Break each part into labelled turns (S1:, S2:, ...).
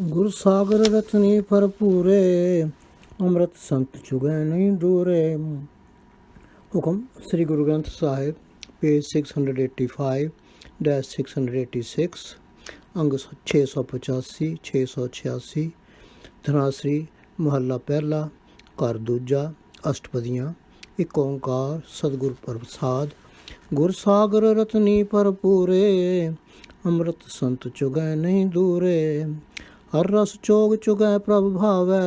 S1: गुर सागर रत्नी भरपूरे अमृत संत चुगै नहीं दूरे। हुक्म श्री गुरु ग्रंथ साहिब पेज 685-686 अंग 685 686 धनाश्री महला पहला घर दूजा अष्टपदियाँ एक ओंकार सतगुर प्रसाद। गुर सागर रत्नी भरपूरे अमृत संत चुगै नहीं दूरे। हर रस चोग चुगै प्रभ भावै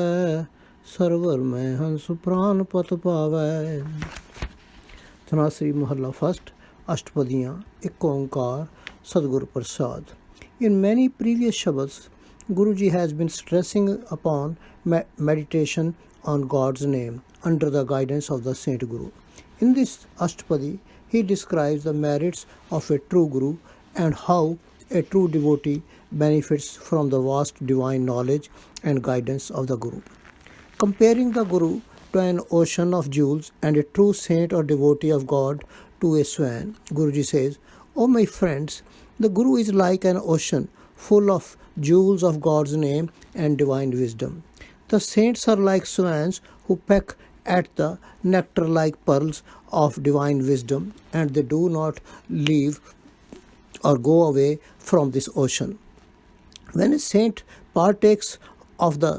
S1: सरवर में हंस प्राण पत पावै। धनाश्री महला फर्स्ट अष्टपदियाँ एक ओंकार सतगुर प्रसाद। In many previous shabds, Guruji has been stressing upon meditation on God's name under the guidance of the Saint Guru. In this Ashtapadi, he describes the merits of a true Guru and how a true devotee benefits from the vast divine knowledge and guidance of the Guru. Comparing the Guru to an ocean of jewels and a true saint or devotee of God to a swan, Guruji says, "O my friends, the Guru is like an ocean full of jewels of God's name and divine wisdom. The saints are like swans who peck at the nectar-like pearls of divine wisdom, and they do not leave or go away from this ocean. When a saint partakes of the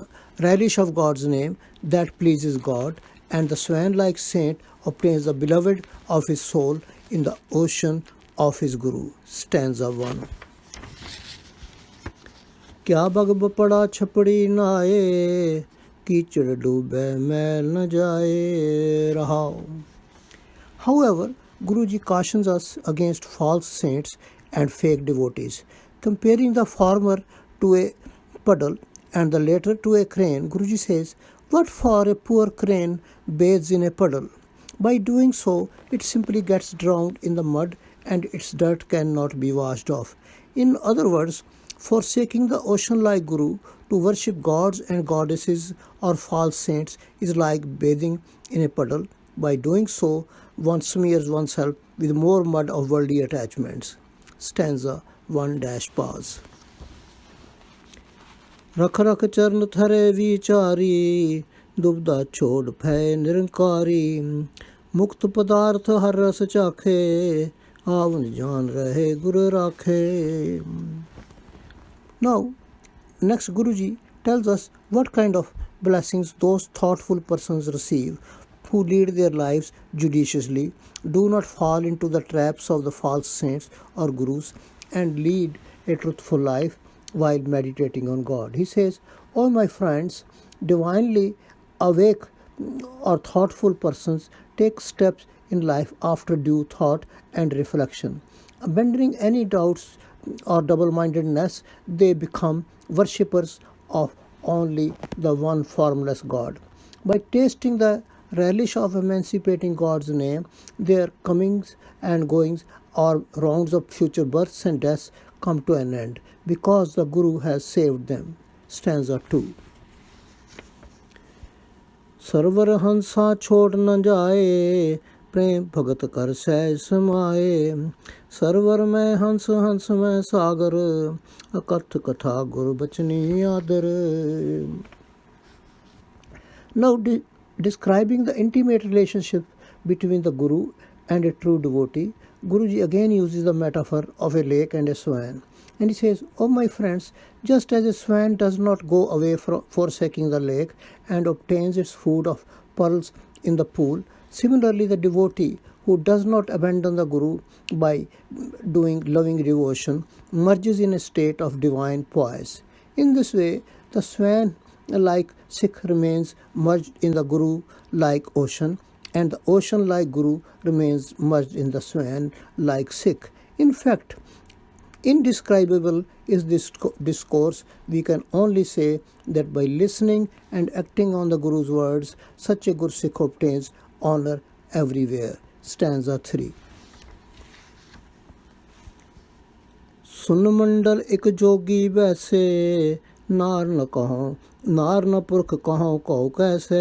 S1: relish of God's name, that pleases God, and the swan-like saint obtains the beloved of his soul in the ocean of his Guru." Stanza 1. क्या bug बपड़ा छपड़ी नाए कीचड़ डूबे मैल न जाए रहाओ. However, Guruji cautions us against false saints and fake devotees. Comparing the former to a puddle and the latter to a crane, Guruji says, "What for a poor crane bathes in a puddle? By doing so, it simply gets drowned in the mud and its dirt cannot be washed off." In other words, forsaking the ocean-like Guru to worship gods and goddesses or false saints is like bathing in a puddle. By doing so, one smears oneself with more mud of worldly attachments. Stanza 1-pause. रख रख चरण थरे विचारी दुबदा छोड़ भय निरंकारी मुक्त पदार्थ हर रस चाखे आवन जान रहे गुर राखे. Now, next Guruji tells us what kind of blessings those thoughtful persons receive who lead their lives judiciously, do not fall into the traps of the false saints or gurus, and lead a truthful life while meditating on God. He says, "O my friends, divinely awake or thoughtful persons take steps in life after due thought and reflection. Abandoning any doubts or double-mindedness, they become worshippers of only the one formless God. By tasting the relish of emancipating God's name, their comings and goings or rounds of future births and deaths come to an end, because the Guru has saved them." Stanza 2. Server हंसा छोड़ न जाए प्रेम भगत कर सहज समाए server में हंस हंस में सागर अकथ कथा गुरु बचनी आदर. Now describing the intimate relationship between the Guru and a true devotee, Guruji again uses the metaphor of a lake and a swan. And he says, "O my friends, just as a swan does not go away from forsaking the lake and obtains its food of pearls in the pool, similarly the devotee who does not abandon the Guru by doing loving devotion merges in a state of divine poise. In this way, the swan like Sikh remains merged in the Guru like ocean, and the ocean like Guru remains merged in the swan like Sikh. In fact, indescribable is this discourse. We can only say that by listening and acting on the Guru's words, such a good Sikh obtains honor everywhere. Stanza 3. सुन मंडल एक जोगी वैसे नार न कहो नार न पुरख कहो कहो कैसे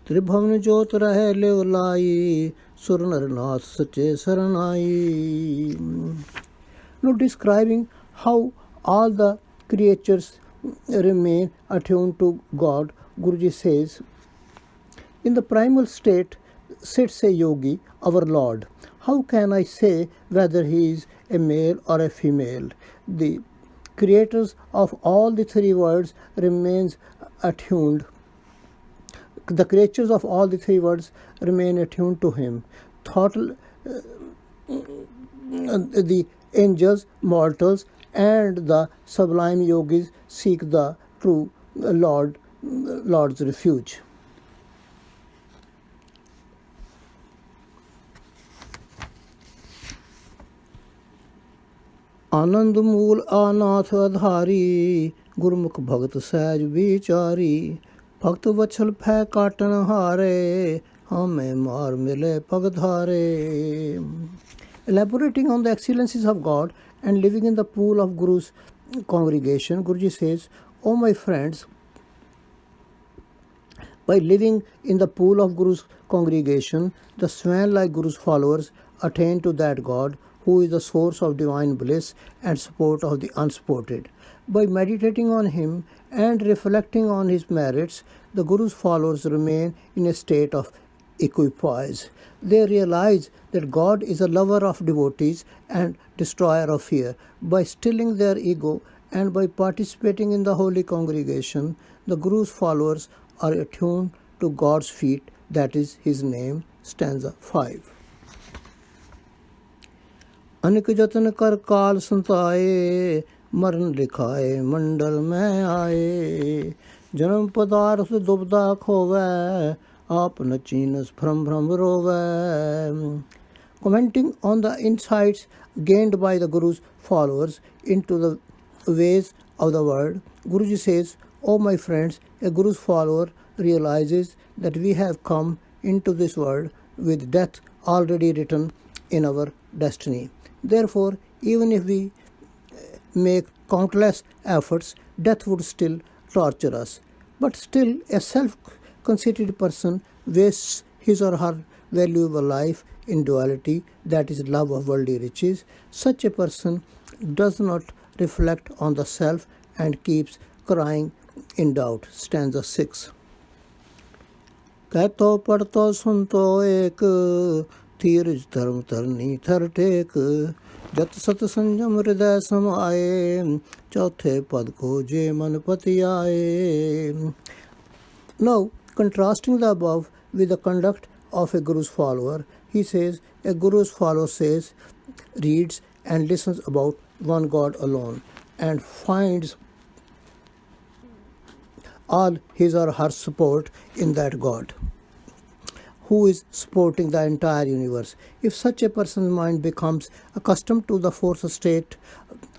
S1: त्रिभुवन जोत रहे लेव लाई सुर नर नाथ सचे शरणाई. Now describing how all the creatures remain attuned to God. Guruji says, in the primal state sits a yogi, our Lord. How can I say whether he is a male or a female? The creators of all the three worlds remains attuned. The creatures of all the three worlds remain attuned to him. The angels, mortals, and the sublime yogis seek the true Lord's refuge. आनंद मूल आनाथ आधारी गुरमुख भगत सहज विचारी भक्त वत्सल भय cotton हारे हमें मार मिले पगधारे. Elaborating on the excellencies of God and living in the pool of Guru's congregation, Guruji says, "O my friends, by living in the pool of Guru's congregation, the swan-like Guru's followers attain to that God who is the source of divine bliss and support of the unsupported. By meditating on him and reflecting on his merits, the Guru's followers remain in a state of equipoise. They realize that God is a lover of devotees and destroyer of fear. By stilling their ego and by participating in the holy congregation, the Guru's followers are attuned to God's feet, that is his name." Stanza 5. Anik जतन कर काल संताए मरण लिखाए मंडल में आए जन्म पदार्थ दुबदा खोवै आप नचीनस भ्रम भ्रम रोवै. Commenting on the insights gained by the Guru's followers into the ways of the world, Guruji says, "O my friends, a Guru's follower realizes that we have come into this world with death already written in our destiny. Therefore, even if we make countless efforts, death would still torture us. But still, a self-conceited person wastes his or her valuable life in duality, that is love of worldly riches. Such a person does not reflect on the self and keeps crying in doubt." Stanza 6. कहतो पढ़तो सुनतो एक धीरज धर्म तरनी थर take जत सत संयम हृदय समाए चौथे पद को जे मन पति आए. Now, contrasting the above with the conduct of a Guru's follower, he says, a Guru's follower reads and listens about one God alone and finds all his or her support in that God who is supporting the entire universe. If such a person's mind becomes accustomed to the fourth state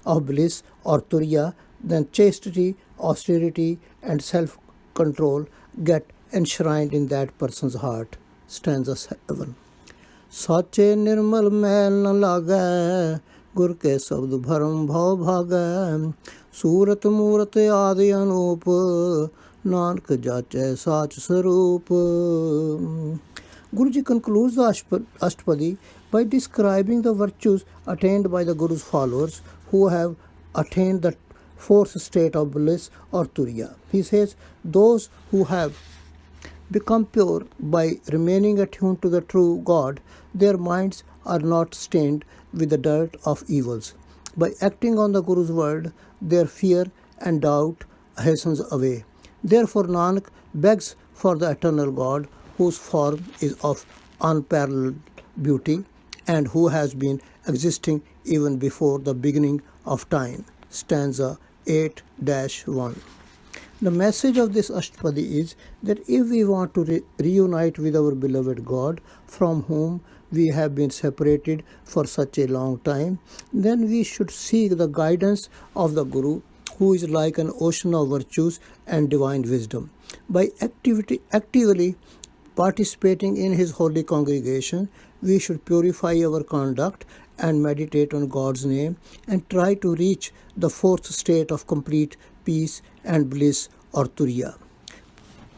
S1: of bliss or turiya, then chastity, austerity, and self-control get enshrined in that person's heart. Stanza 7. साचे निर्मल मैल न लागै गुर के शब्द भरम भव भागै सूरत मूरत आदि अनूप नानक जाचै साच स्वरूप. Guruji concludes the Ashtapadi by describing the virtues attained by the Guru's followers who have attained the fourth state of bliss or turiya. He says, those who have become pure by remaining attuned to the true God, their minds are not stained with the dirt of evils. By acting on the Guru's word, their fear and doubt hastens away. Therefore, Nanak begs for the eternal God, whose form is of unparalleled beauty and who has been existing even before the beginning of time. Stanza 8-1. The message of this Ashtapadi is that if we want to reunite with our beloved God, from whom we have been separated for such a long time, then we should seek the guidance of the Guru, who is like an ocean of virtues and divine wisdom. By actively participating in his holy congregation, we should purify our conduct and meditate on God's name and try to reach the fourth state of complete peace and bliss or turiya.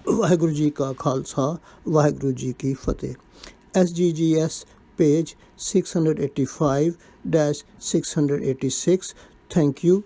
S1: Vaheguru Ji Ka Khalsa, Vaheguru Ji Ki Fateh. SGGS page 685-686. Thank you.